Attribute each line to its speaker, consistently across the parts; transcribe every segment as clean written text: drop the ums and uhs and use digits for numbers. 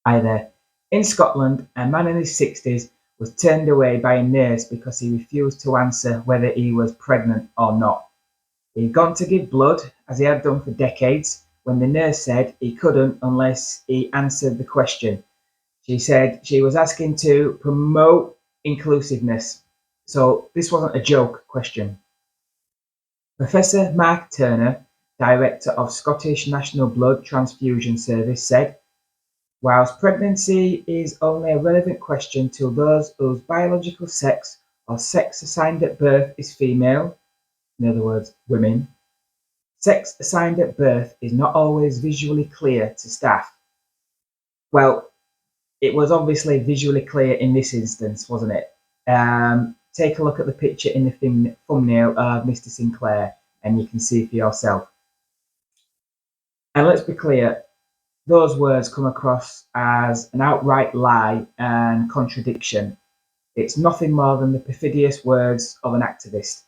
Speaker 1: Either in Scotland, a man in his 60s was turned away by a nurse because he refused to answer whether he was pregnant or not. He'd gone to give blood, as he had done for decades, when the nurse said he couldn't unless he answered the question. She said she was asking to promote inclusiveness. So this wasn't a joke question. Professor Mark Turner, director of Scottish National Blood Transfusion Service, said, whilst pregnancy is only a relevant question to those whose biological sex or sex assigned at birth is female, in other words, women, sex assigned at birth is not always visually clear to staff. Well, it was obviously visually clear in this instance, wasn't it? Take a look at the picture in the thumbnail of Mr. Sinclair and you can see for yourself. And let's be clear, those words come across as an outright lie and contradiction. It's nothing more than the perfidious words of an activist.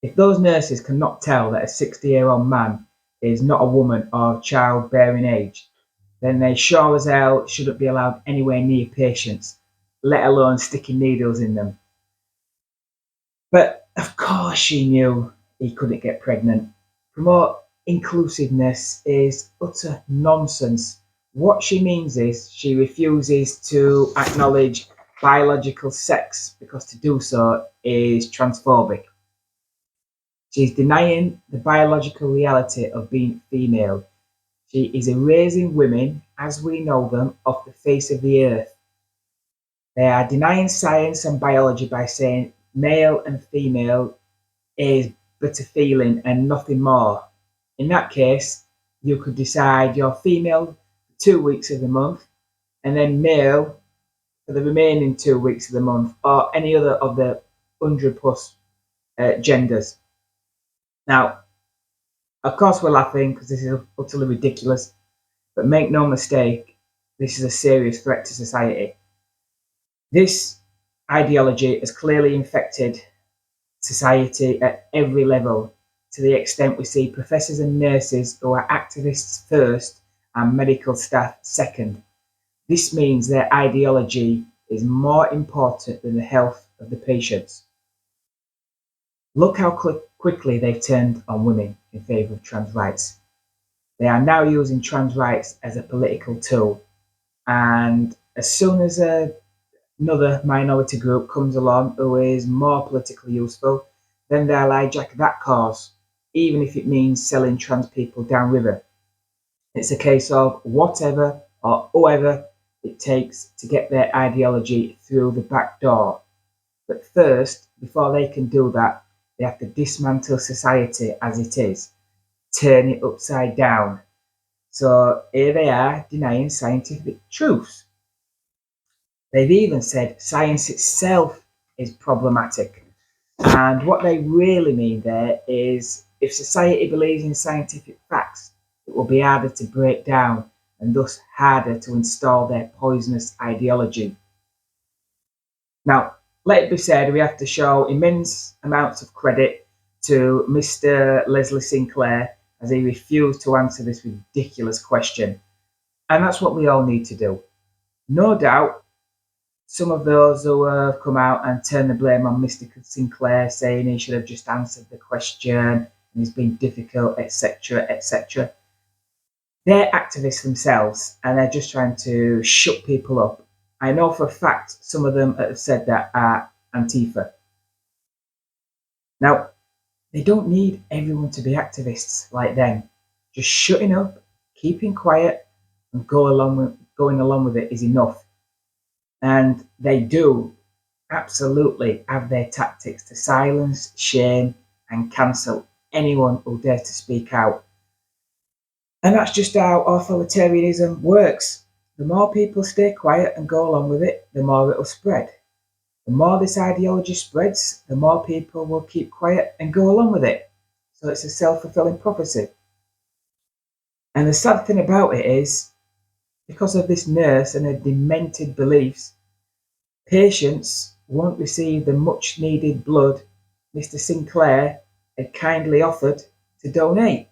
Speaker 1: If those nurses cannot tell that a 60-year-old man is not a woman of childbearing age, then they sure as hell shouldn't be allowed anywhere near patients, let alone sticking needles in them. But of course she knew he couldn't get pregnant. Promote inclusiveness is utter nonsense. What she means is she refuses to acknowledge biological sex because to do so is transphobic. She's denying the biological reality of being female. She is erasing women as we know them off the face of the earth. They are denying science and biology by saying male and female is but a feeling and nothing more. In that case, you could decide you're female for 2 weeks of the month and then male for the remaining 2 weeks of the month, or any other of the 100 plus genders. Now, of course, we're laughing because this is utterly ridiculous, but make no mistake, this is a serious threat to society. This ideology has clearly infected society at every level, to the extent we see professors and nurses who are activists first and medical staff second. This means their ideology is more important than the health of the patients. Look how quickly they've turned on women in favour of trans rights. They are now using trans rights as a political tool, and as soon as another minority group comes along who is more politically useful, then they'll hijack that cause, even if it means selling trans people downriver. It's a case of whatever or whoever it takes to get their ideology through the back door. But first, before they can do that, they have to dismantle society as it is, turn it upside down. So here they are denying scientific truths. They've even said science itself is problematic. And what they really mean there is if society believes in scientific facts, it will be harder to break down and thus harder to install their poisonous ideology. Now, let it be said, we have to show immense amounts of credit to Mr. Leslie Sinclair as he refused to answer this ridiculous question. And that's what we all need to do. No doubt, some of those who have come out and turned the blame on Mr. Sinclair, saying he should have just answered the question and he's been difficult, etc., etc. They're activists themselves and they're just trying to shut people up. I know for a fact some of them that have said that are Antifa. Now, they don't need everyone to be activists like them. Just shutting up, keeping quiet, and going along with it is enough. And they do absolutely have their tactics to silence, shame, and cancel anyone who dares to speak out. And that's just how authoritarianism works. The more people stay quiet and go along with it, the more it'll spread. The more this ideology spreads, the more people will keep quiet and go along with it. So it's a self-fulfilling prophecy. And the sad thing about it is, because of this nurse and her demented beliefs, patients won't receive the much needed blood Mr. Sinclair had kindly offered to donate.